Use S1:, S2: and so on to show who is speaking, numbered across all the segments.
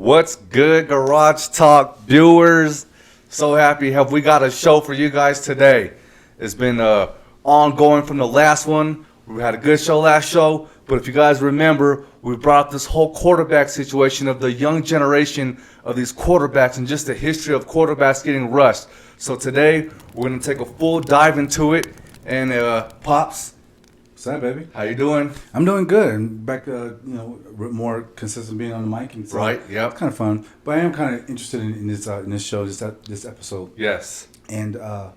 S1: What's good, Garage Talk viewers? So happy have we got a show for you guys today. It's been ongoing from the last one. We had a good show last show, but if you guys remember, we brought up this whole quarterback situation of the young generation of these quarterbacks and just the history of quarterbacks getting rushed. So today, we're going to take a full dive into it. And Pops,
S2: what's up, baby?
S1: how you doing?
S2: I'm doing good. I'm back, more consistent being on the mic. And so
S1: Right, yep.
S2: It's kind of fun. But I am kind of interested in this show, this episode.
S1: Yes.
S2: And I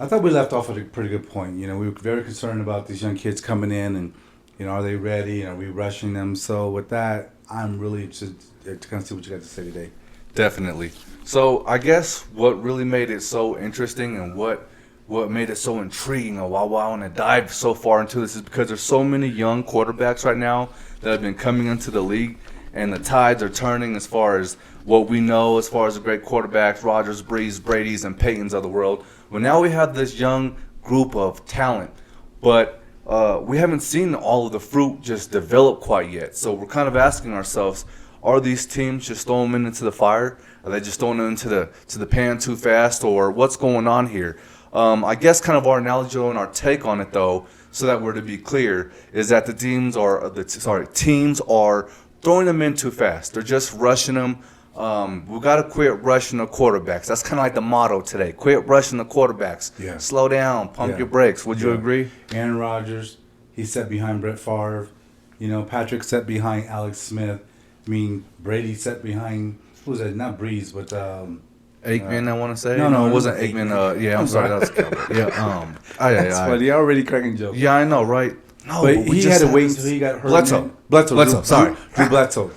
S2: thought we left off at a pretty good point. You know, we were very concerned about these young kids coming in and, you know, are they ready? Are we rushing them? So with that, I'm really interested to kind of see what you got to say today.
S1: Definitely. So I guess what really made it so interesting and what made it so intriguing and why I want to dive so far into this is because there's so many young quarterbacks right now that have been coming into the league, and the tides are turning as far as what we know as far as the great quarterbacks, Rodgers, Brees, Brady's, and Peytons of the world. Well, now we have this young group of talent, but we haven't seen all of the fruit just develop quite yet. So we're kind of asking ourselves, are these teams just throwing them into the fire? Are they just throwing them into the pan too fast, or what's going on here? I guess kind of our analogy and our take on it, though, so that we're to be clear, is that the teams are throwing them in too fast. They're just rushing them. We've got to quit rushing the quarterbacks. That's kind of like the motto today. Quit rushing the quarterbacks.
S2: Yeah.
S1: Slow down. Pump your brakes. Would you agree?
S2: Aaron Rodgers, he sat behind Brett Favre. You know, Patrick sat behind Alex Smith. I mean, Brady sat behind, who was that? Not Breeze, but
S1: Aikman, I want to say.
S2: No,
S1: it wasn't Aikman. I'm sorry, that was Kelly. Yeah.
S2: That's funny. You're already cracking jokes.
S1: Yeah, I know, right? No,
S2: but he had to wait until he got hurt.
S1: Bledsoe. Sorry,
S2: Drew Bledsoe.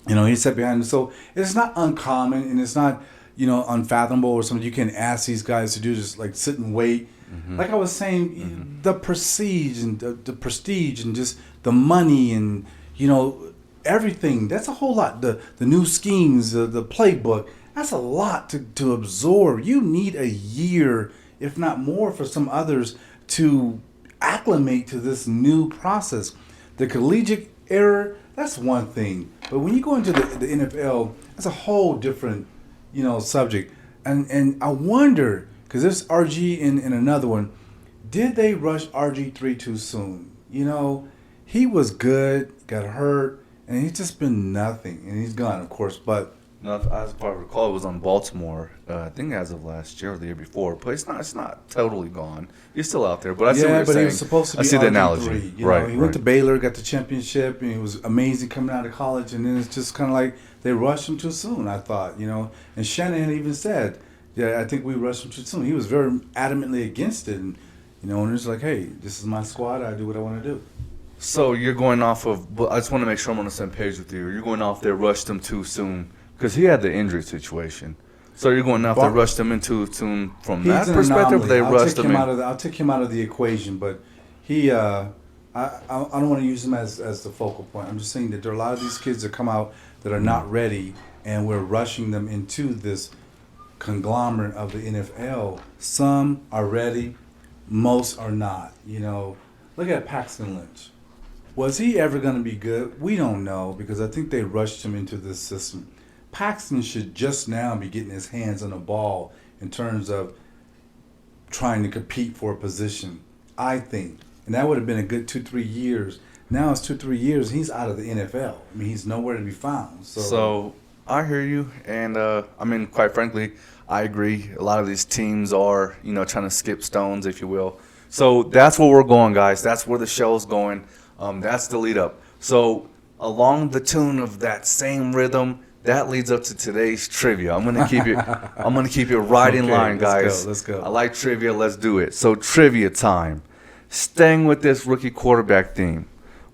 S2: You know, he sat behind him. So it's not uncommon, and it's not, you know, unfathomable or something you can ask these guys to do. Just like sit and wait. Mm-hmm. Like I was saying, the prestige and the prestige and just the money and, you know, everything. That's a whole lot. The new schemes, the playbook. That's a lot to absorb. You need a year, if not more, for some others to acclimate to this new process. The collegiate era, that's one thing. But when you go into the NFL, that's a whole different, you know, subject. And I wonder, because there's RG in another one, did they rush RG3 too soon? You know, he was good, got hurt, and he's just been nothing. And he's gone, of course, but
S1: as far as I recall, it was on Baltimore. I think as of last year or the year before. But it's not totally gone. He's still out there. But I see what you're saying.
S2: He was supposed to be
S1: the analogy.
S2: You know, he went to Baylor, got the championship, and he was amazing coming out of college. And then it's just kind of like they rushed him too soon, I thought. You know, and Shanahan even said, "Yeah, I think we rushed him too soon." He was very adamantly against it, and you know, and it's like, "Hey, this is my squad. I do what I want to do."
S1: So you're going off of. I just want to make sure I'm on the same page with you. You're going off there, rushed him too soon. Because he had the injury situation. So you're going off to rush them into tune from that perspective? They rushed him in.
S2: I'll take him out of the equation, but he, I don't want to use him as the focal point. I'm just saying that there are a lot of these kids that come out that are not ready, and we're rushing them into this conglomerate of the NFL. Some are ready, most are not. You know, look at Paxton Lynch. Was he ever going to be good? We don't know, because I think they rushed him into this system. Paxton should just now be getting his hands on the ball in terms of trying to compete for a position, I think. And that would have been a good 2-3 years. Now it's 2-3 years, he's out of the NFL. I mean, he's nowhere to be found.
S1: So I hear you. And, I mean, quite frankly, I agree. A lot of these teams are, you know, trying to skip stones, if you will. So that's where we're going, guys. That's where the show's going. That's the lead up. So along the tune of that same rhythm, that leads up to today's trivia. I'm gonna keep it right in line, guys.
S2: Let's go.
S1: I like trivia. Let's do it. So trivia time. Staying with this rookie quarterback theme,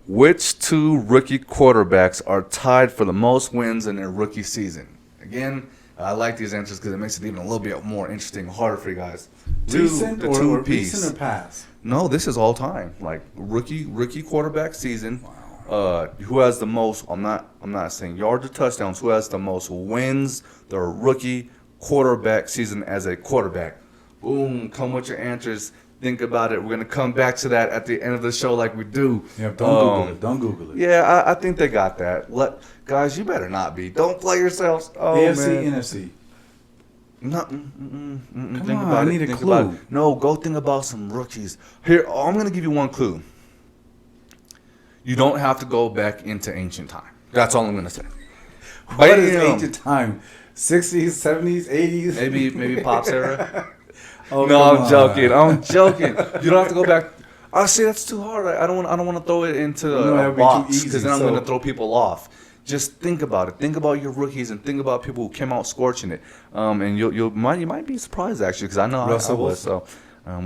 S1: which two rookie quarterbacks are tied for the most wins in their rookie season? Again, I like these answers because it makes it even a little bit more interesting, harder for you guys.
S2: Recent or past?
S1: No, this is all time. Like rookie quarterback season.
S2: Wow.
S1: Who has the most? I'm not saying yards or touchdowns. Who has the most wins? The rookie quarterback season as a quarterback. Boom! Come with your answers. think about it. We're gonna come back to that at the end of the show, like we do.
S2: Yeah, don't Google it. Don't Google it.
S1: Yeah, I think they got that. Guys, you better not be. Don't play yourselves. Oh,
S2: AFC,
S1: man.
S2: NFC.
S1: No,
S2: Come
S1: think
S2: on,
S1: about
S2: I
S1: it.
S2: need a
S1: Think
S2: clue.
S1: about it. No, go think about some rookies. Here, I'm gonna give you one clue. You don't have to go back into ancient time. That's all I'm gonna say.
S2: What is ancient time? 60s, 70s, 80s?
S1: Maybe Pop's era.
S2: Oh,
S1: no,
S2: come
S1: I'm
S2: on.
S1: joking. I'm joking. You don't have to go back. I see that's too hard. I don't want to throw it into
S2: No,
S1: a
S2: that'd be
S1: box
S2: too easy,
S1: because then I'm
S2: so-
S1: going to throw people off. Just think about it. Think about your rookies and think about people who came out scorching it. And you might be surprised actually because I know I was. So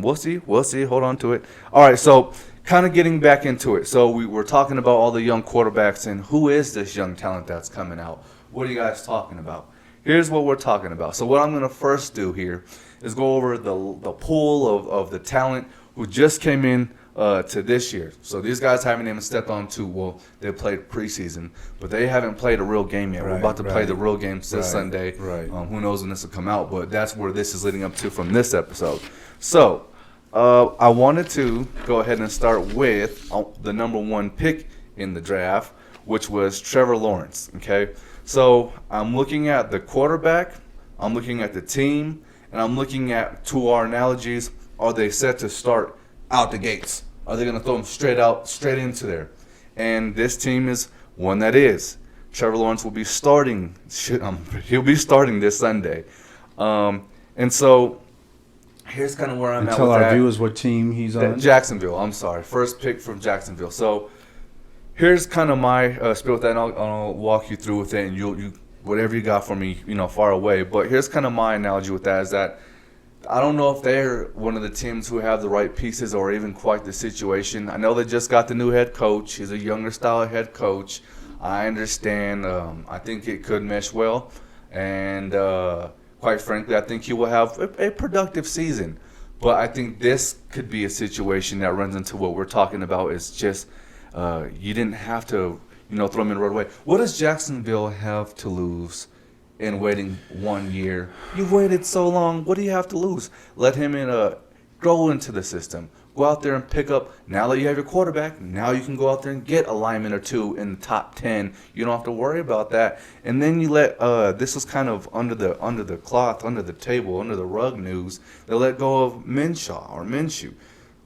S1: we'll see. Hold on to it. All right. So kind of getting back into it. So we were talking about all the young quarterbacks and who is this young talent that's coming out. What are you guys talking about? Here's what we're talking about. So what I'm going to first do here is go over the pool of the talent who just came in to this year. So these guys haven't even stepped on to, well, they played preseason, but they haven't played a real game yet. We're about to play the real game this Sunday.
S2: Right.
S1: Who knows when this will come out, but that's where this is leading up to from this episode. So I wanted to go ahead and start with the number one pick in the draft, which was Trevor Lawrence, okay? So I'm looking at the quarterback, I'm looking at the team, and I'm looking at, to our analogies, are they set to start out the gates? Are they going to throw them straight into there? And this team is one that is. Trevor Lawrence will be starting. He'll be starting this Sunday. And so here's kind of where I'm at
S2: Tell
S1: with
S2: our
S1: that.
S2: viewers what team he's on.
S1: Jacksonville. I'm sorry. First pick from Jacksonville. So here's kind of my spiel with that, and I'll walk you through with it, and you whatever you got for me, far away. But here's kind of my analogy with that is that I don't know if they're one of the teams who have the right pieces or even quite the situation. I know they just got the new head coach. He's a younger style head coach. I understand. I think it could mesh well. And quite frankly, I think he will have a productive season. But I think this could be a situation that runs into what we're talking about is just you didn't have to, throw him in right away. What does Jacksonville have to lose in waiting 1 year? You've waited so long. What do you have to lose? Let him grow into the system. Go out there and pick up. Now that you have your quarterback, now you can go out there and get a lineman or two in the top 10. You don't have to worry about that. And then you let this was kind of under the cloth, under the table, under the rug news. They let go of Minshew.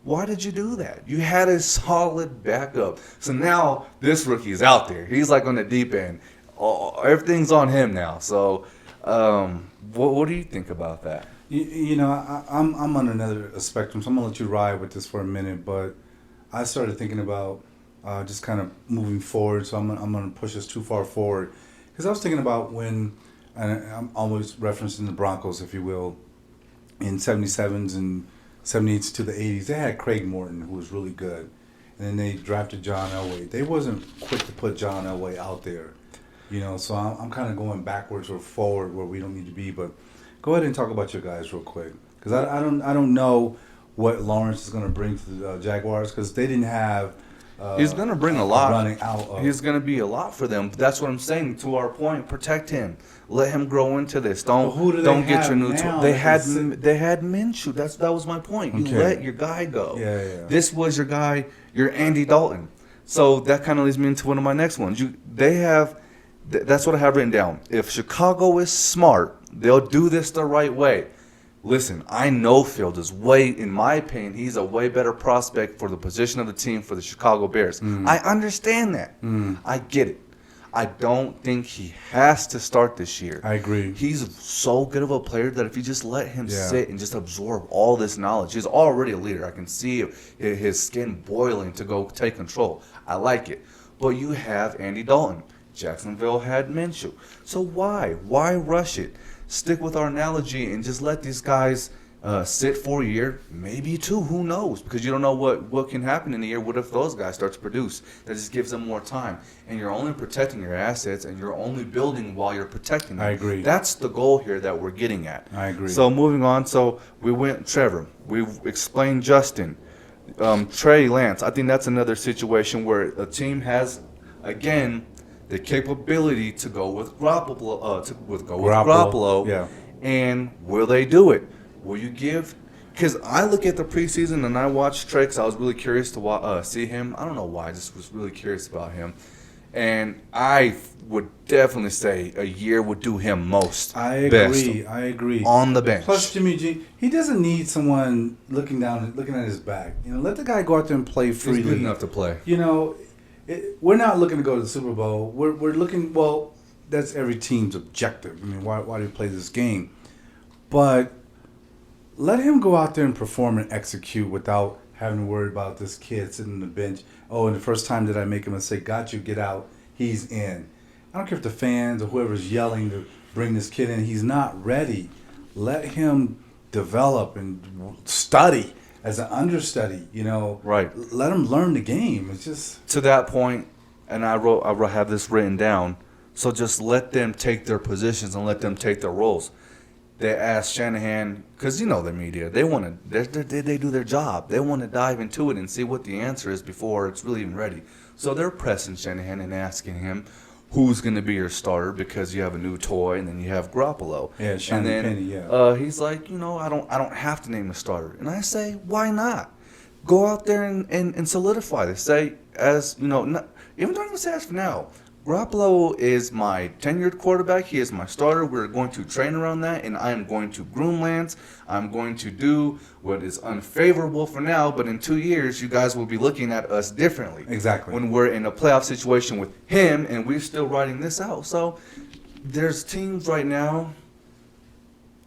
S1: Why did you do that? You had a solid backup. So now this rookie is out there. He's like on the deep end. Everything's on him now. So, what do you think about that?
S2: I'm on another spectrum, so I'm gonna let you ride with this for a minute. But I started thinking about just kind of moving forward. So I'm gonna push us too far forward because I was thinking about when, and I'm always referencing the Broncos, if you will, in '77s and '78s to the '80s. They had Craig Morton, who was really good, and then they drafted John Elway. They wasn't quick to put John Elway out there. So I'm kind of going backwards or forward where we don't need to be. But go ahead and talk about your guys real quick, because I don't know what Lawrence is going to bring to the Jaguars, because they didn't have.
S1: He's going to bring a lot.
S2: Running out.
S1: He's going to be a lot for them. That's what I'm saying. To our point, protect him. Let him grow into this. Don't get your new. They had Minshew. That was my point. You let your guy go.
S2: Yeah.
S1: This was your guy. You're Andy Dalton. So that kind of leads me into one of my next ones. They have. That's what I have written down. If Chicago is smart, they'll do this the right way. Listen, I know Field is in my opinion, he's a way better prospect for the position of the team for the Chicago Bears. I understand that. I get it. I don't think he has to start this year.
S2: I agree.
S1: He's so good of a player that if you just let him sit and just absorb all this knowledge, he's already a leader. I can see his skin boiling to go take control. I like it. But you have Andy Dalton. Jacksonville had Minshew. So why? Why rush it? Stick with our analogy and just let these guys sit for a year, maybe two. Who knows? Because you don't know what can happen in a year. What if those guys start to produce? That just gives them more time. And you're only protecting your assets, and you're only building while you're protecting them.
S2: I agree.
S1: That's the goal here that we're getting at.
S2: I agree.
S1: So moving on. So we went Trevor. We've explained Justin. Trey Lance. I think that's another situation where a team has, again, the capability to go with Garoppolo.
S2: Yeah.
S1: And will they do it? Will you give Because I look at the preseason and I watched Trey because I was really curious to see him. I don't know why, I just was really curious about him. And I would definitely say a year would do him most.
S2: I agree.
S1: On the bench.
S2: Plus, Jimmy G, he doesn't need someone looking at his back. Let the guy go out there and play freely.
S1: He's good enough to play.
S2: We're not looking to go to the Super Bowl. We're looking. Well, that's every team's objective. I mean, why do you play this game? But let him go out there and perform and execute without having to worry about this kid sitting on the bench. Oh, and the first time that I make a mistake, got you, get out, he's in. I don't care if the fans or whoever's yelling to bring this kid in, he's not ready. Let him develop and study as an understudy,
S1: Right.
S2: Let him learn the game. It's just...
S1: To that point, and I have this written down, so just let them take their positions and let them take their roles. They asked Shanahan, because the media, they do their job. They want to dive into it and see what the answer is before it's really even ready. So they're pressing Shanahan and asking him who's going to be your starter because you have a new toy and then you have Garoppolo.
S2: Yeah,
S1: and then
S2: Penny, yeah.
S1: He's like, I don't have to name a starter. And I say, why not? Go out there and solidify this. Say, even don't even say as for now. Garoppolo is my tenured quarterback. He is my starter. We're going to train around that, and I am going to groom Lance. I'm going to do what is unfavorable for now, but in 2 years, you guys will be looking at us differently.
S2: Exactly.
S1: When we're in a playoff situation with him, and we're still riding this out. So there's teams right now,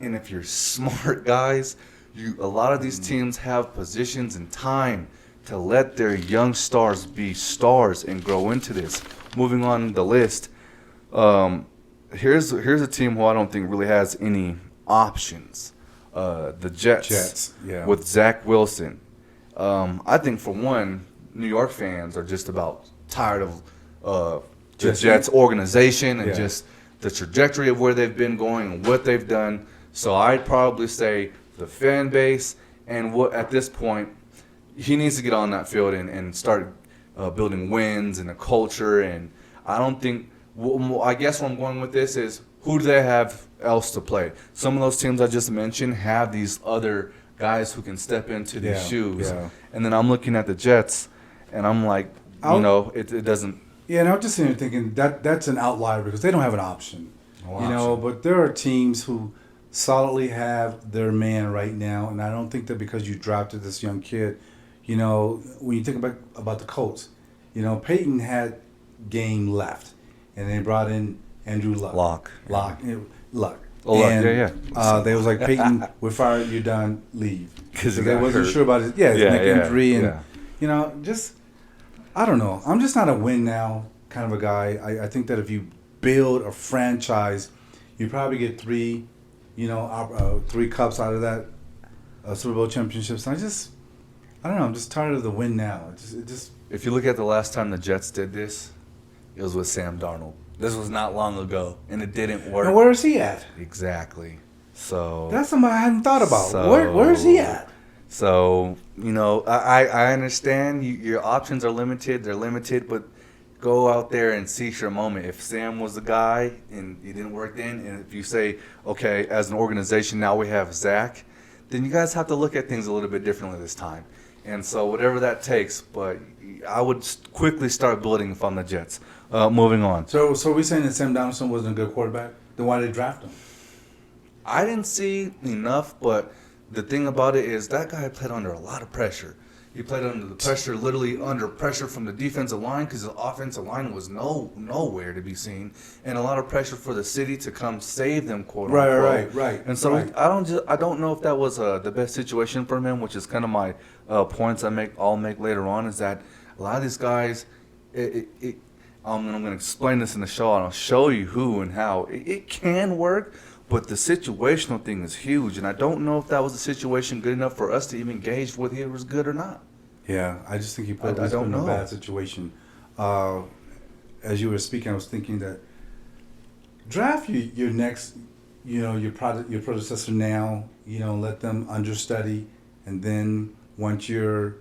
S1: and if you're smart guys, a lot of these teams have positions and time to let their young stars be stars and grow into this. Moving on the list, here's a team who I don't think really has any options. The Jets,
S2: yeah.
S1: With Zach Wilson. I think for one, New York fans are just about tired of the Jets organization and just the trajectory of where they've been going and what they've done. So I'd probably say the fan base and what at this point he needs to get on that field and start building wins and a culture. And I don't think I guess where I'm going with this is who do they have else to play? Some of those teams I just mentioned have these other guys who can step into these shoes.
S2: Yeah.
S1: And then I'm looking at the Jets and I'm like, it doesn't.
S2: Yeah, and I'm just sitting here thinking that's an outlier because they don't have an option. But there are teams who solidly have their man right now, and I don't think that because you drafted this young kid, when you think about the Colts, Peyton had game left, and they brought in Andrew Luck. Luck.
S1: Oh, and,
S2: they was like, Peyton, we're fired, you're done, leave.
S1: Because
S2: they wasn't sure about his neck injury. And, just, I don't know. I'm just not a win now kind of a guy. I think that if you build a franchise, you probably get three cups out of that Super Bowl championships. And I don't know. I'm just tired of the win now. It just.
S1: If you look at the last time the Jets did this, it was with Sam Darnold. This was not long ago, and it didn't work.
S2: And where is he at?
S1: Exactly. So
S2: that's something I hadn't thought about. Where is he at?
S1: So I understand your options are limited. They're limited, but go out there and seize your moment. If Sam was the guy and it didn't work then, and if you say, okay, as an organization now we have Zach, then you guys have to look at things a little bit differently this time. And so whatever that takes, but I would quickly start building if I'm the Jets. Moving on.
S2: So are we saying that Sam Donaldson wasn't a good quarterback? Then why did they draft him?
S1: I didn't see enough, but the thing about it is that guy played under a lot of pressure. He played under the pressure, literally under pressure from the defensive line because the offensive line was nowhere to be seen, and a lot of pressure for the city to come save them, quote unquote.
S2: Right.
S1: And so I don't know if that was the best situation for him, which is kind of my points I'll make later on. Is that a lot of these guys, I'm going to explain this in the show, and I'll show you who and how it can work. But the situational thing is huge, and I don't know if that was a situation good enough for us to even gauge whether it was good or not.
S2: Yeah, I just think he put us in a bad situation. As you were speaking, I was thinking that draft your next, your predecessor now. Let them understudy, and then once your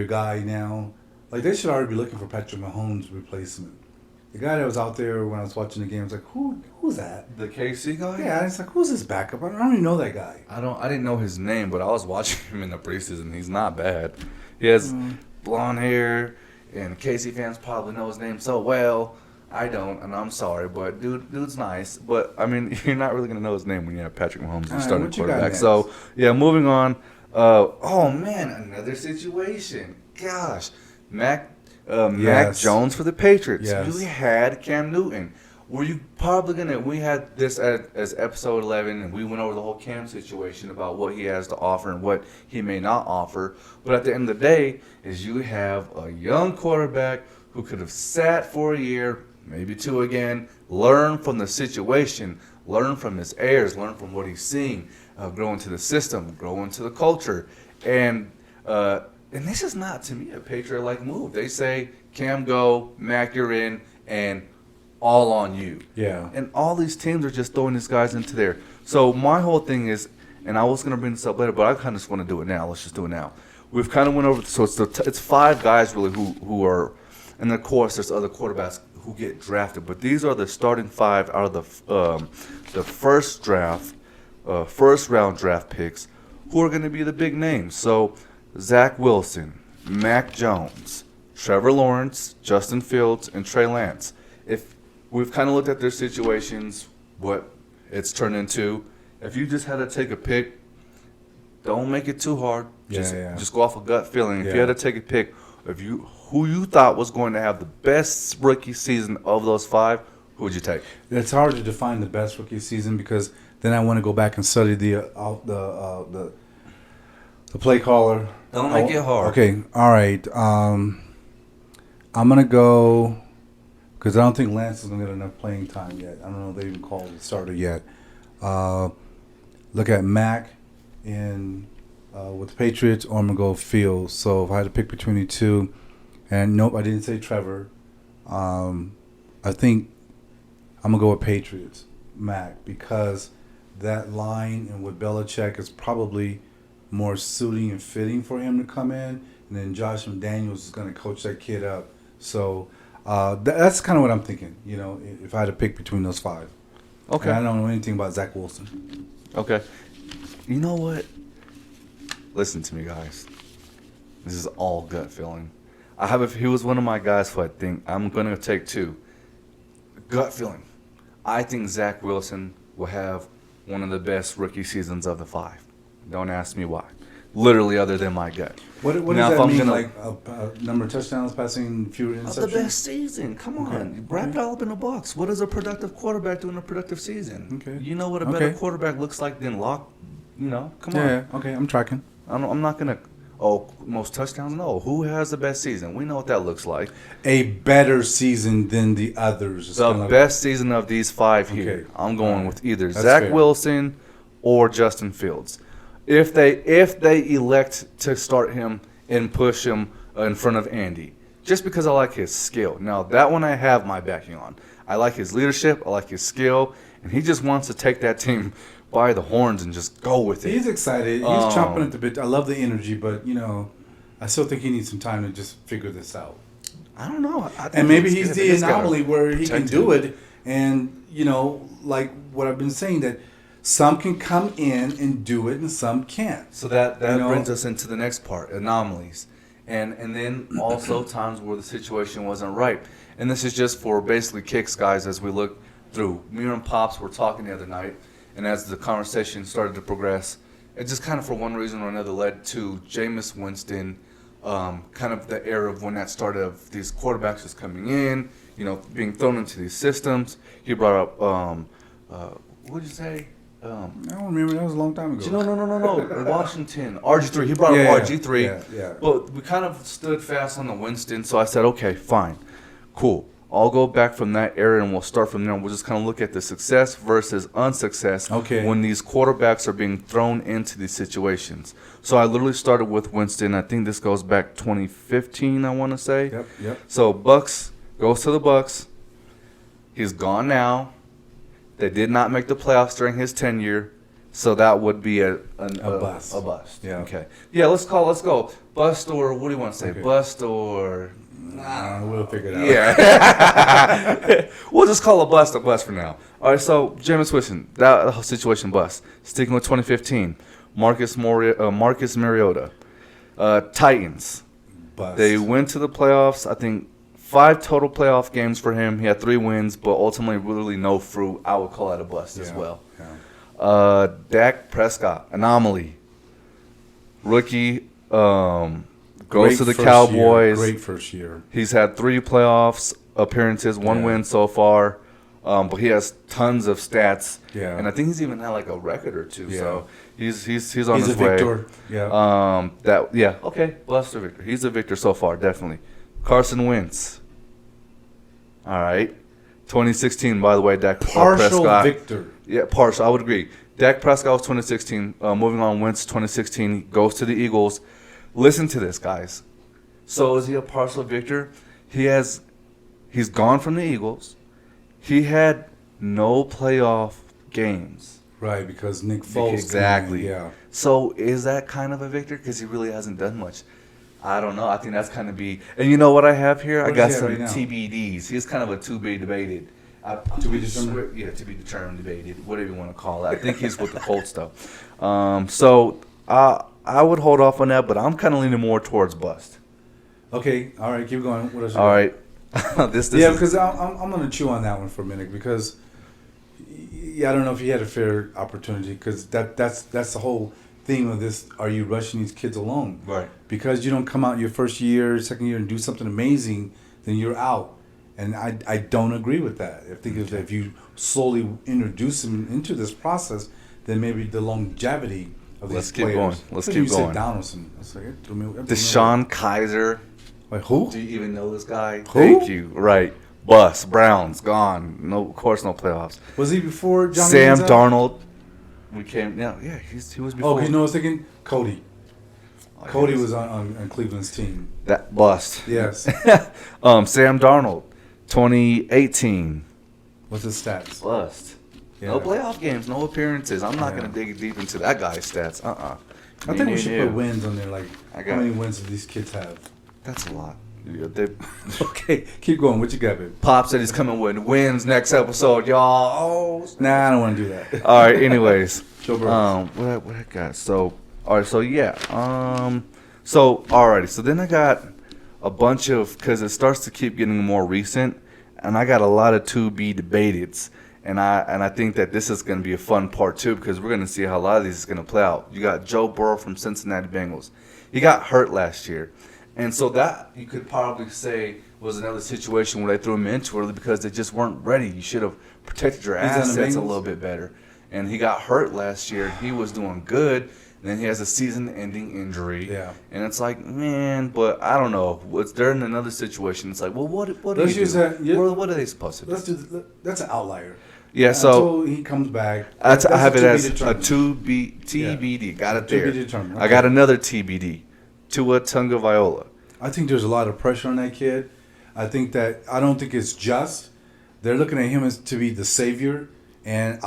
S2: guy now, like they should already be looking for Patrick Mahomes' replacement. The guy that was out there when I was watching the game was like, who's that?
S1: The KC guy?
S2: Yeah, it's like, who's this backup? I don't even know that guy.
S1: I didn't know his name, but I was watching him in the preseason. He's not bad. He has blonde hair, and KC fans probably know his name so well. I don't, and I'm sorry, but dude's nice. But I mean, you're not really gonna know his name when you have Patrick Mahomes and starting quarterback. So yeah, moving on. Oh man, another situation. Gosh, Mac Jones for the Patriots.
S2: Yes.
S1: You had Cam Newton. Were you probably gonna? We had this as episode 11, and we went over the whole Cam situation about what he has to offer and what he may not offer. But at the end of the day, is you have a young quarterback who could have sat for a year, maybe two again, learn from the situation, learn from his errors, learn from what he's seeing, grow into the system, grow into the culture, and this is not to me a Patriot-like move. They say Cam go, Mac you're in, and all on you.
S2: Yeah.
S1: And all these teams are just throwing these guys into there. So my whole thing is, and I was going to bring this up later, but I kind of just want to do it now. Let's just do it now. We've kind of went over, so it's five guys really who are, and of course there's other quarterbacks who get drafted, but these are the starting five out of the first round draft picks who are going to be the big names. So Zach Wilson, Mac Jones, Trevor Lawrence, Justin Fields, and Trey Lance. If we've kind of looked at their situations, what it's turned into. If you just had to take a pick, don't make it too hard. Just go off a gut feeling. If you had to take a pick, who you thought was going to have the best rookie season of those five, who would you take?
S2: It's hard to define the best rookie season because then I want to go back and study the play caller.
S1: Don't make it hard.
S2: Okay, all right. I'm gonna go. Because I don't think Lance is going to get enough playing time yet. I don't know if they even called the starter yet. Look at Mac with the Patriots, or I'm going to go Fields. So if I had to pick between the two, and nope, I didn't say Trevor. I think I'm going to go with Patriots, Mac, because that line and with Belichick is probably more suiting and fitting for him to come in. And then Josh McDaniels is going to coach that kid up. So that's kind of what I'm thinking, if I had to pick between those five. Okay. And I don't know anything about Zach Wilson.
S1: Okay. You know what? Listen to me, guys. This is all gut feeling. He was one of my guys who I think I'm going to take two. Gut feeling. I think Zach Wilson will have one of the best rookie seasons of the five. Don't ask me why. Literally, other than my gut.
S2: What does that mean? Like number of touchdowns, passing, fewer interceptions?
S1: The best season. Come on. Wrap it all up in a box. What does a productive quarterback do in a productive season? Okay. You know what a better quarterback looks like than Locke? Come on.
S2: Yeah, okay, I'm tracking.
S1: I'm not going to, most touchdowns? No. Who has the best season? We know what that looks like.
S2: A better season than the others.
S1: The best season of these five here. I'm going with either Zach Wilson or Justin Fields. If they elect to start him and push him in front of Andy, just because I like his skill. Now, that one I have my backing on. I like his leadership. I like his skill. And he just wants to take that team by the horns and just go with it.
S2: He's excited. He's chomping at the bit. I love the energy, but, I still think he needs some time to just figure this out.
S1: I don't know.
S2: And maybe he's the anomaly where he can do it. And, like what I've been saying, that some can come in and do it, and some can't.
S1: So that brings us into the next part, anomalies. And then also times where the situation wasn't right. And this is just for basically kicks, guys, as we look through. Me and Pops were talking the other night, and as the conversation started to progress, it just kind of for one reason or another led to Jameis Winston, kind of the era of when that started of these quarterbacks just coming in, being thrown into these systems. He brought up, what did you say?
S2: I don't remember. That was a long time ago.
S1: No. Washington. RG3. He brought up RG3.
S2: Yeah.
S1: But we kind of stood fast on the Winston, so I said, okay, fine. Cool. I'll go back from that era, and we'll start from there. We'll just kind of look at the success versus unsuccess when these quarterbacks are being thrown into these situations. So I literally started with Winston. I think this goes back 2015, I want to say.
S2: Yep.
S1: So Bucks goes to the Bucks. He's gone now. They did not make the playoffs during his tenure, so that would be a
S2: bust.
S1: A bust.
S2: Yeah.
S1: Okay. Yeah. Let's go. Bust or what do you want to say? Okay. Bust or
S2: We'll figure it out.
S1: Yeah. We'll just call a bust for now. All right, so Jameis Winston, that whole situation bust. Sticking with 2015, Marcus Mariota. Titans.
S2: Bust.
S1: They went to the playoffs, I think 5 total playoff games for him. He had 3 wins, but ultimately really no fruit. I would call that a bust as well.
S2: Yeah.
S1: Dak Prescott, anomaly. Rookie, goes
S2: Great
S1: to the
S2: first
S1: Cowboys.
S2: Year. Great first year.
S1: He's had 3 playoffs appearances, 1 win so far, but he has tons of stats.
S2: Yeah.
S1: And I think he's even had like a record or 2.
S2: Yeah.
S1: So he's on his
S2: a
S1: way.
S2: victor. Yeah.
S1: Okay, bust or victor. He's a victor so far, definitely. Carson Wentz. All right. 2016, by the way, Dak
S2: Partial
S1: Prescott.
S2: victor.
S1: Yeah, partial. I would agree. Dak Prescott was 2016. Moving on, Wentz 2016 he goes to the Eagles. Listen to this, guys. So is he a partial victor? He's gone from the Eagles. He had no playoff games.
S2: Right, because Nick Foles.
S1: Exactly.
S2: Yeah.
S1: So is that kind of a victor? Because he really hasn't done much. I don't know. I think that's kind of be. And you know what I have here? I got some TBDs. He's kind of a to be debated.
S2: To be determined?
S1: Yeah, to be determined, debated, whatever you want to call it. I think he's with the Colts, though. So I would hold off on that, but I'm kind of leaning more towards bust.
S2: Okay, all right, keep going. What else?
S1: All right.
S2: Because I'm going to chew on that one for a minute because I don't know if you had a fair opportunity because that's the whole theme of this. Are you rushing these kids along?
S1: Right.
S2: Because you don't come out your first year, second year, and do something amazing, then you're out. And I don't agree with that. I think if you slowly introduce them into this process, then maybe the longevity of these players.
S1: Let's keep going.
S2: Sit down with some.
S1: Deshaun Kaiser.
S2: Wait, who?
S1: Do you even know this guy?
S2: Who?
S1: Thank you. Right. Bust. Browns. Gone. No, of course, no playoffs.
S2: Was he before Johnny
S1: Sam
S2: Manziel?
S1: Darnold. He was before.
S2: Oh, you know what I was thinking? Cody. Cody was on Cleveland's team.
S1: That bust.
S2: Yes.
S1: Sam Darnold. 2018.
S2: What's his stats?
S1: Bust.
S2: Yeah.
S1: No playoff games, no appearances. I'm not going to dig deep into that guy's stats. I
S2: think we should put wins on there. Like, how many wins do these kids have?
S1: That's a lot.
S2: Okay, keep going. What you got, babe?
S1: Pop said he's coming with wins next episode, y'all. Oh,
S2: nah, I don't want to do that.
S1: All right, anyways.
S2: Joe Burrow.
S1: What I got? So, all right, so yeah. So, alrighty. So then I got a bunch of, because it starts to keep getting more recent, and I got a lot of to be debateds, and I think that this is going to be a fun part too, because we're going to see how a lot of these is going to play out. You got Joe Burrow from Cincinnati Bengals. He got hurt last year, and so that you could probably say was another situation where they threw him in too early because they just weren't ready. You should have protected your assets a little bit better. And he got hurt last year. He was doing good. Then he has a season-ending injury. Yeah. And it's like, man, but I don't know. They're in another situation. It's like, well, what do you do? What are they supposed to do?
S2: That's an outlier.
S1: Yeah, so
S2: until he comes back.
S1: I have it as a TBD. Yeah. Got it there. Okay. I got another TBD. Tua Tagovailoa.
S2: I think there's a lot of pressure on that kid. I don't think it's just. They're looking at him as to be the savior. And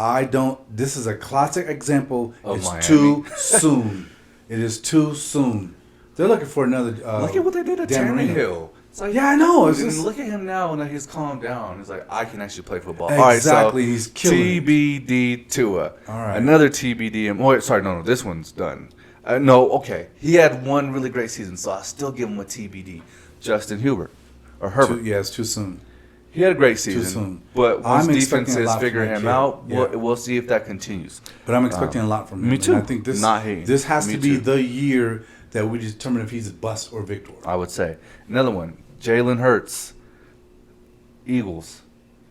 S2: this is a classic example. It's too soon. It is too soon. They're looking for another.
S1: Look at what they did at Tannehill. It's like,
S2: yeah, I know.
S1: Look at him now when he's calmed down. He's like, I can actually play football.
S2: Exactly.
S1: All right, so
S2: he's killing
S1: TBD Tua.
S2: All right.
S1: Another TBD. No, this one's done. No, okay. He had one really great season, so I'll still give him a TBD. Justin Herbert.
S2: It's too soon.
S1: He had a great season.
S2: Too soon.
S1: But once defenses figure him out, we'll see if that continues.
S2: But I'm expecting a lot from him.
S1: Me too.
S2: And I think this has to be the year that we determine if he's a bust or victor.
S1: I would say. Another one, Jalen Hurts, Eagles.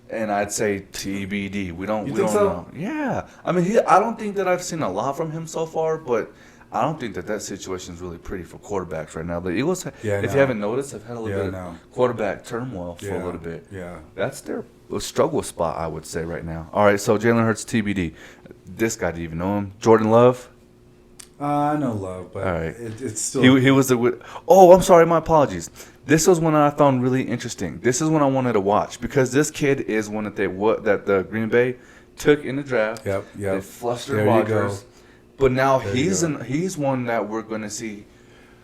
S1: And I'd say TBD. We don't know. Yeah. I mean, I don't think that I've seen a lot from him so far, but I don't think that situation is really pretty for quarterbacks right now. The Eagles, if you haven't noticed, have had a little bit of quarterback turmoil for a little bit.
S2: Yeah.
S1: That's their struggle spot, I would say, right now. All right, so Jalen Hurts, TBD. This guy, do you even know him? Jordan Love?
S2: I know Love, but it's still...
S1: He was the... Oh, I'm sorry, my apologies. This was one I found really interesting. This is one I wanted to watch because this kid is one that the Green Bay took in the draft.
S2: Yep.
S1: They flustered Rodgers. But now he's one that we're going to see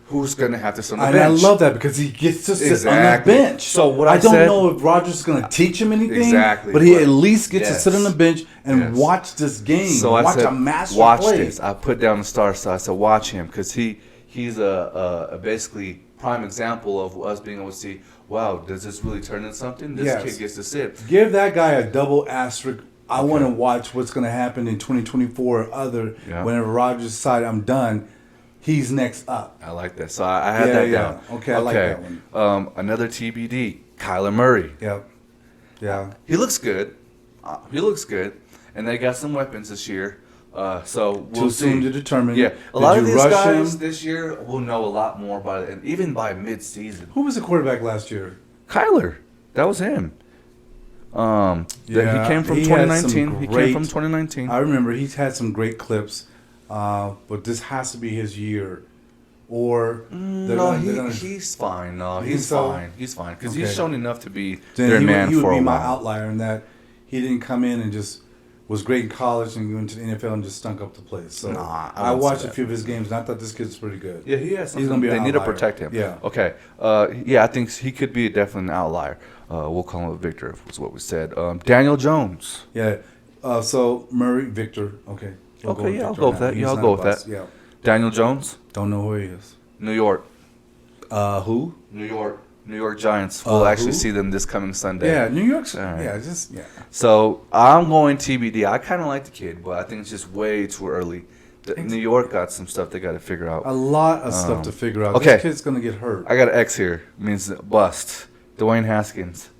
S1: who's going to have to sit on the
S2: And
S1: bench.
S2: I love that because he gets to sit
S1: Exactly.
S2: on the bench.
S1: So what
S2: I
S1: I
S2: don't
S1: said-
S2: know if Rodgers is going to teach him anything,
S1: Exactly,
S2: but he
S1: but-
S2: at least gets to
S1: yes.
S2: sit on the bench and
S1: Yes.
S2: watch this game.
S1: So I
S2: watch
S1: said,
S2: a master
S1: watch
S2: play.
S1: this. I put down the star, so I said, watch him, because he's a basically prime example of us being able to see, wow, does this really turn into something? This
S2: Yes.
S1: kid gets to sit.
S2: Give that guy a double asterisk. I want to watch what's going to happen in 2024 or other.
S1: Yeah.
S2: Whenever Rodgers decides I'm done, he's next up.
S1: I like that. So I had that down.
S2: Okay, I like that one.
S1: Another TBD, Kyler Murray.
S2: Yep. Yeah.
S1: He looks good. And they got some weapons this year. So we'll
S2: Too
S1: see.
S2: soon to determine.
S1: Yeah, a
S2: Did
S1: lot of
S2: you
S1: these
S2: rush
S1: guys
S2: him?
S1: this year will know a lot more even by mid-season.
S2: Who was the quarterback last year?
S1: Kyler, that was him.
S2: Yeah,
S1: he came from
S2: he had some
S1: 2019. He
S2: great-
S1: came from 2019.
S2: I remember he's had some great clips, but this has to be his year. Or
S1: No, he's fine. No,
S2: You
S1: he's
S2: think so?
S1: fine. He's fine because
S2: Okay.
S1: he's shown enough to be
S2: then
S1: their
S2: he
S1: man
S2: would
S1: for
S2: be
S1: a
S2: my
S1: while.
S2: outlier in that he didn't come in and just was great in college and went to the NFL and just stunk up the place. So
S1: Nah, I
S2: I
S1: wouldn't
S2: watched
S1: say
S2: a
S1: that.
S2: few of his games and I thought this kid's pretty good.
S1: Yeah, he has.
S2: He's gonna be an
S1: They need to
S2: outlier.
S1: protect him.
S2: Yeah.
S1: Okay. I think he could be definitely an outlier. We'll call him a victor. Was what we said. Daniel Jones.
S2: Yeah. So Murray, Victor. Okay. We'll
S1: Okay, yeah, I'll
S2: Victor
S1: go
S2: on
S1: with that.
S2: He's
S1: Yeah, I'll
S2: not
S1: go
S2: a
S1: with
S2: bust.
S1: that.
S2: Yeah.
S1: Daniel Jones.
S2: Don't know who he is.
S1: New York.
S2: Who?
S1: New York Giants. We'll actually
S2: who?
S1: see them this coming Sunday.
S2: Yeah, New York's.
S1: All right.
S2: Yeah.
S1: So I'm going TBD. I kind of like the kid, but I think it's just way too early. New York got some stuff they got to figure out.
S2: A lot of stuff to figure out.
S1: okay.
S2: This kid's gonna get hurt.
S1: I got an X here. Means bust. Dwayne Haskins.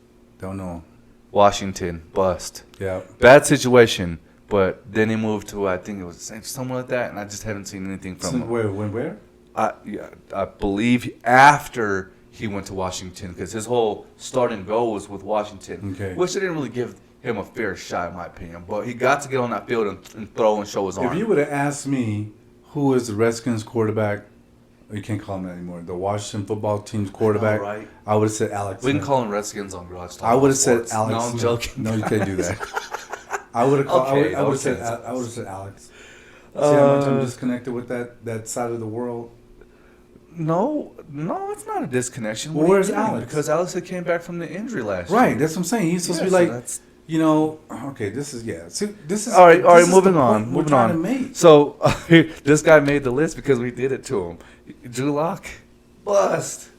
S2: Don't know.
S1: Washington. Bust.
S2: Yeah.
S1: Bad situation, but then he moved to, I think it was somewhere like that, and I just haven't seen anything from him.
S2: Where?
S1: I believe after he went to Washington, because his whole start and go was with Washington,
S2: Okay.
S1: which they didn't really give him a fair shot, in my opinion. But he got to get on that field and throw and show his arm.
S2: If you would have asked me who is the Redskins quarterback, you can't call him that anymore. The Washington football team's quarterback.
S1: All right.
S2: I would have said Alex.
S1: We can
S2: Smith.
S1: call him Redskins on Garage Talk.
S2: I would have said
S1: Sports.
S2: Alex.
S1: No, I'm
S2: Smith.
S1: joking.
S2: No, you can't do that. I would have called.
S1: Okay,
S2: I would have said.
S1: okay.
S2: I would have said Alex. See how much I'm disconnected with that side of the world.
S1: No, it's not a disconnection.
S2: Well,
S1: What do you
S2: where's
S1: mean?
S2: Alex?
S1: Because Alex had came back from the injury last year.
S2: Right. That's what I'm saying. He's supposed
S1: Yeah,
S2: to
S1: so
S2: be like.
S1: that's-
S2: Okay, this is See, this is
S1: All right,
S2: this is
S1: moving
S2: the
S1: on.
S2: point we're
S1: Moving
S2: trying
S1: on.
S2: to make.
S1: So this guy made the list because we did it to him. Drew Lock, bust.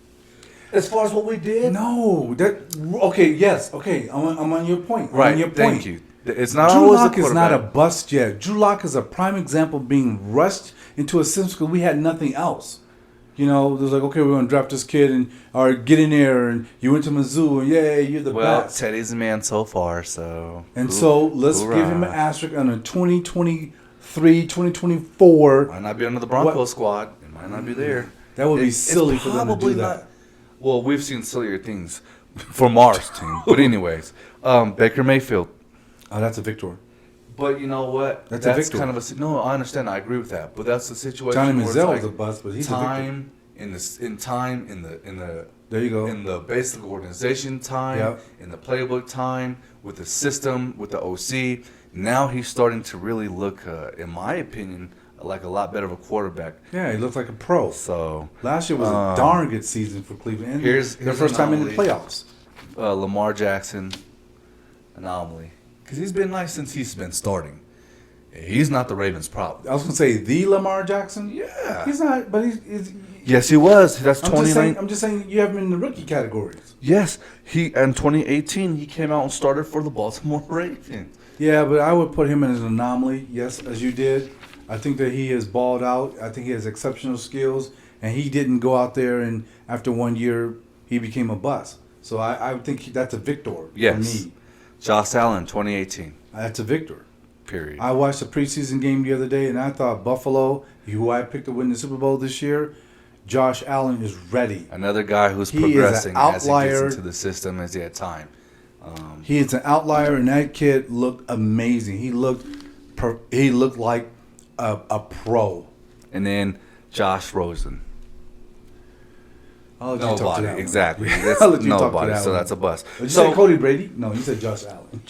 S1: As far as what we did,
S2: No, that okay. Yes, okay. I'm on your point. I'm
S1: right?
S2: on your point.
S1: Thank you. It's not
S2: Drew
S1: always
S2: Lock
S1: a
S2: is not a
S1: quarterback.
S2: bust yet. Drew Lock is a prime example of being rushed into a system because we had nothing else. You know, it was like, okay, we're gonna draft this kid or get in there, and you went to Mizzou, and yeah, you're the
S1: Well,
S2: best.
S1: Teddy's the man so far, so.
S2: And so let's
S1: hoorah.
S2: give him an asterisk on a 2023, 2024.
S1: Might not be under the Broncos squad. It might not be there.
S2: That would be
S1: It's
S2: silly for them to
S1: probably
S2: do that.
S1: not- Well, we've seen sillier things from Mars team, but anyways, Baker Mayfield.
S2: Oh, that's a victor.
S1: But you know what?
S2: That's a victory.
S1: kind of a no. I understand. I agree with that. But that's the situation.
S2: Johnny
S1: where it's
S2: Manziel
S1: like
S2: was a bust, but he's a victor.
S1: time in the
S2: There you go.
S1: in the basic organization time,
S2: Yep.
S1: in the playbook time, with the system, with the OC. Now he's starting to really look, in my opinion, like a lot better of a quarterback.
S2: Yeah, he looks like a pro.
S1: So
S2: Last year was a darn good season for Cleveland. And
S1: here's
S2: their first time in the
S1: anomaly.
S2: playoffs.
S1: Lamar Jackson, anomaly, because he's been nice since he's been starting. He's not the Ravens' problem.
S2: I was gonna say the Lamar Jackson.
S1: Yeah.
S2: He's not, but he's
S1: Yes, he was. That's
S2: I'm just, saying,
S1: 29.
S2: I'm just saying you have him in the rookie categories.
S1: Yes, he in 2018 he came out and started for the Baltimore Ravens.
S2: Yeah, but I would put him in as an anomaly. Yes, as you did. I think that he has balled out. I think he has exceptional skills, and he didn't go out there and after 1 year he became a bust. So I think that's a victor
S1: Yes.
S2: for me.
S1: Josh Allen 2018.
S2: That's a victor.
S1: Period.
S2: I watched the preseason game the other day, and I thought Buffalo, who I picked to win the Super Bowl this year, Josh Allen is ready.
S1: Another guy who's
S2: He is an
S1: progressing as he
S2: outlier.
S1: gets into the system as he had time.
S2: He is an outlier, and that kid looked amazing. He looked like a pro.
S1: And then Josh Rosen.
S2: I'll let you talk to
S1: Nobody,
S2: that one.
S1: exactly.
S2: Yeah.
S1: That's
S2: I'll let you talk to
S1: nobody,
S2: that
S1: so
S2: one.
S1: that's a bust.
S2: Did you
S1: So,
S2: say Cody Brady? No, you said Josh Allen.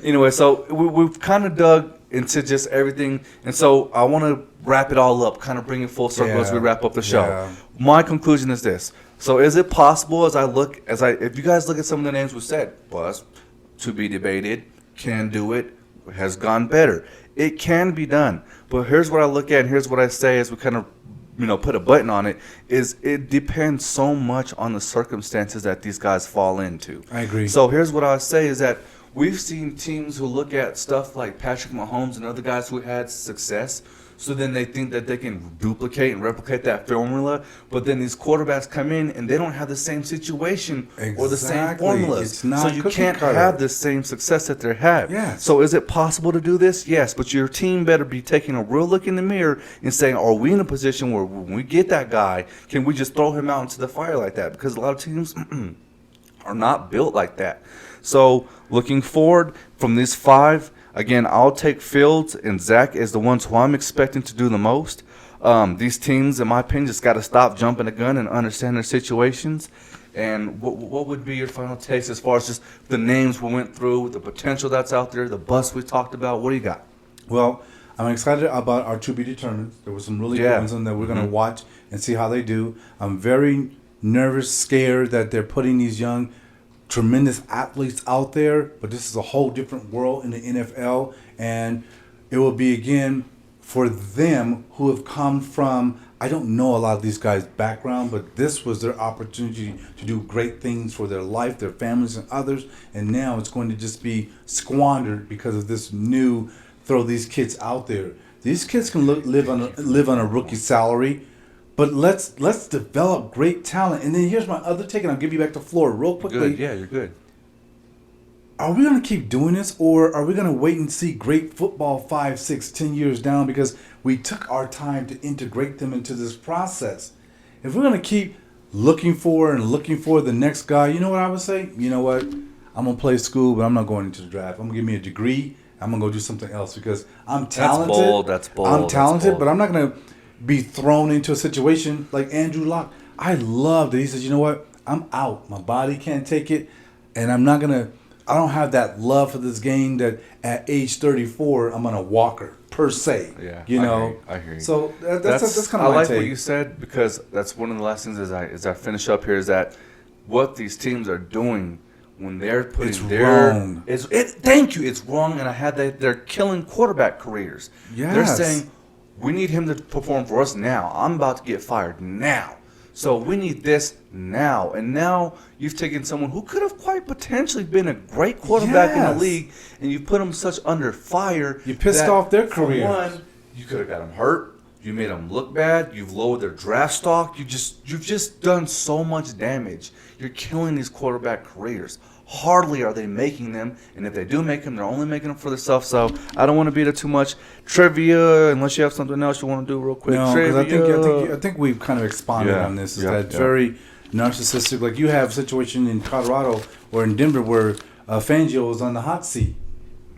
S1: anyway, so we've kind of dug into just everything, and so I want to wrap it all up, kind of bring it full circle as we wrap up the show.
S2: Yeah.
S1: My conclusion is this: so is it possible, if you guys look at some of the names we said, bust, to be debated, can do it, has gone better. It can be done, but here's what I look at, and here's what I say as we kind of put a button on it, is it depends so much on the circumstances that these guys fall into.
S2: I agree.
S1: So here's what I say is that we've seen teams who look at stuff like Patrick Mahomes and other guys who had success, so then they think that they can duplicate and replicate that formula, but then these quarterbacks come in and they don't have the same situation or the same
S2: Exactly.
S1: formulas.
S2: It's not
S1: so you
S2: cookie
S1: can't
S2: cutter.
S1: have the same success that they have.
S2: Yes.
S1: So is it possible to do this? Yes, but your team better be taking a real look in the mirror and saying, are we in a position where when we get that guy, can we just throw him out into the fire like that? Because a lot of teams are not built like that. So looking forward from these 5, again, I'll take Fields and Zach as the ones who I'm expecting to do the most. These teams, in my opinion, just got to stop jumping the gun and understand their situations. And what would be your final takes as far as just the names we went through, the potential that's out there, the bust we talked about? What do you got?
S2: Well, I'm excited about our to be determined. There were some really good ones on that we're going to watch and see how they do. I'm very nervous, scared that they're putting these young, tremendous athletes out there, but this is a whole different world in the NFL, and it will be, again, for them who have come from, I don't know a lot of these guys' background, but this was their opportunity to do great things for their life, their families, and others, and now it's going to just be squandered because of this new throw these kids out there. These kids can live on a rookie salary, but let's develop great talent. And then here's my other take, and I'll give you back the floor real quickly.
S1: Good, yeah, you're good.
S2: Are we going to keep doing this, or are we going to wait and see great football 5, 6, 10 years down because we took our time to integrate them into this process? If we're going to keep looking for the next guy, you know what I would say? You know what? I'm going to play school, but I'm not going into the draft. I'm going to give me a degree. I'm going to go do something else because I'm talented.
S1: That's bold.
S2: I'm talented,
S1: bold.
S2: but I'm not going to be thrown into a situation like Andrew Luck. I love that he says, you know what? I'm out. My body can't take it, and I don't have that love for this game that at age 34 I'm gonna walker per se.
S1: Yeah,
S2: you know.
S1: I hear you.
S2: So that's kind of
S1: I
S2: my
S1: like
S2: take.
S1: what you said, because that's one of the lessons as I finish up here is that what these teams are doing when they're putting
S2: It's wrong.
S1: Thank you. It's wrong, and they're killing quarterback careers.
S2: Yes.
S1: They're saying we need him to perform for us now. I'm about to get fired now. So we need this now. And now you've taken someone who could have quite potentially been a great quarterback in the league, and you put him such under fire.
S2: You pissed off their careers.
S1: For one, you could have got him hurt. You made them look bad. You've lowered their draft stock. You've just done so much damage. You're killing these quarterback careers. Hardly are they making them, and if they do make them, they're only making them for themselves. So I don't want to beat it too much. Trivia, unless you have something else you want to do real quick.
S2: No, because I think we've kind of expanded on this. It's very narcissistic. Like you have a situation in Colorado or in Denver where Fangio was on the hot seat,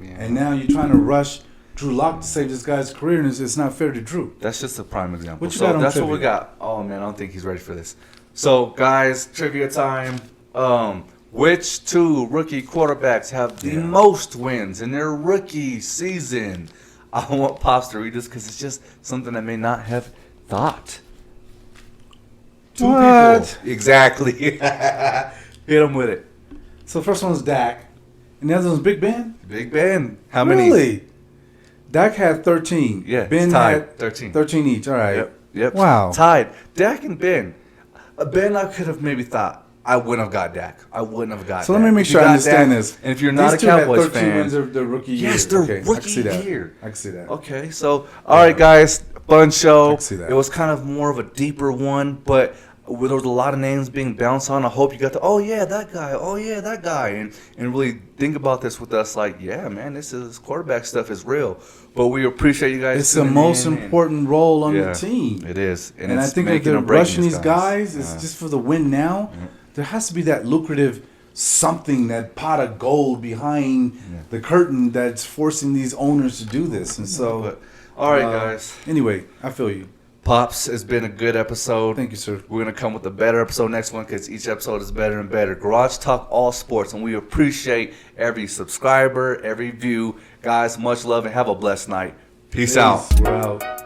S2: and now you're trying to rush Drew Lock to save this guy's career, and it's not fair to Drew.
S1: That's just a prime example.
S2: What you got on
S1: that's
S2: trivia?
S1: what we got. Oh man, I don't think he's ready for this. So guys, trivia time. Which 2 rookie quarterbacks have the most wins in their rookie season? I want Pops to read this because it's just something I may not have thought. 2
S2: What?
S1: people. Exactly. Hit him with it.
S2: So the first one's Dak, and the other one's Big Ben.
S1: Big Ben. How many?
S2: Really? Dak had 13.
S1: Yeah,
S2: Ben
S1: tied.
S2: had
S1: 13.
S2: 13 each. All right.
S1: Yep.
S2: Wow.
S1: Tied. Dak and Ben. Ben, I could have maybe thought. I wouldn't have got Dak.
S2: So
S1: Dak.
S2: let me make
S1: If
S2: sure
S1: you
S2: I
S1: got
S2: understand
S1: Dak,
S2: this.
S1: And if you're not
S2: These
S1: a
S2: two had
S1: Cowboys
S2: 13
S1: fan,
S2: wins their rookie year.
S1: yes, their
S2: Okay,
S1: rookie
S2: I can see that.
S1: year.
S2: I can see that.
S1: Okay, so all right, guys, fun show.
S2: I can see that.
S1: It was kind of more of a deeper one, but there was a lot of names being bounced on. I hope you got to, oh yeah, that guy, and really think about this with us. Like, yeah, man, this quarterback stuff is real. But we appreciate you guys.
S2: It's the most important role on the team.
S1: It is,
S2: And
S1: it's
S2: I think if
S1: making
S2: they're
S1: or breaking
S2: rushing these guys, it's just for the win now. There has to be that lucrative something, that pot of gold behind the curtain that's forcing these owners to do this. And so,
S1: But, all right, guys.
S2: Anyway, I feel you.
S1: Pops, it's been a good episode.
S2: Thank you, sir.
S1: We're going to come with a better episode next one because each episode is better and better. Garage Talk All Sports, and we appreciate every subscriber, every view. Guys, much love and have a blessed night. Peace out.
S2: We're out.